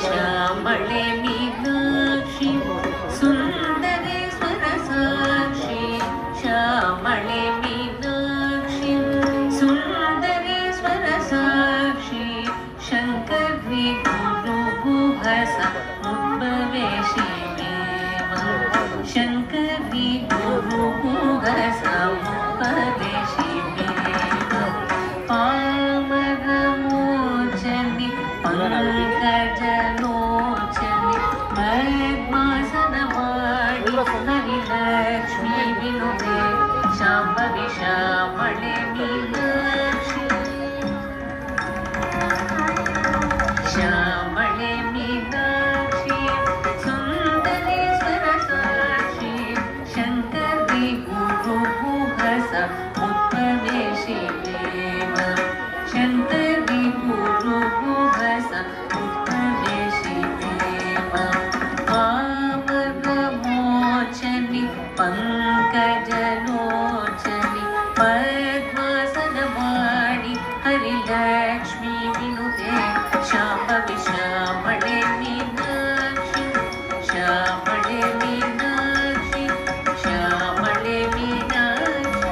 ಶ್ಯಾಮಳೆ Meenakshi Sundareshwara Sakshi ಶ್ಯಾಮಳೆ Meenakshi Sundareshwara Sakshi Shankari Guru ಗುಹಸ ಉದ್ಭವೇಶಿ Deva Shankari Guru ಗುಹಸ ಉದ್ಭವೇಶಿ Deva ಪಾಮರ ಮೋಚನಿ पंकजलोचनि पद्मासनवाणि Harilakshmi विनुते Shambhavi श्यामळे Meenakshi श्यामळे Meenakshi Sundareshwar साक्षि शङ्करी गुरुगुहस उद्भवेशि Dev शङ्करी गुरुगुहस पंकजलोचनि पद्मासनवाणि Harilakshmi विनुते Shambhavi श्यामळे Meenakshi श्यामळे Meenakshi श्यामळे Meenakshi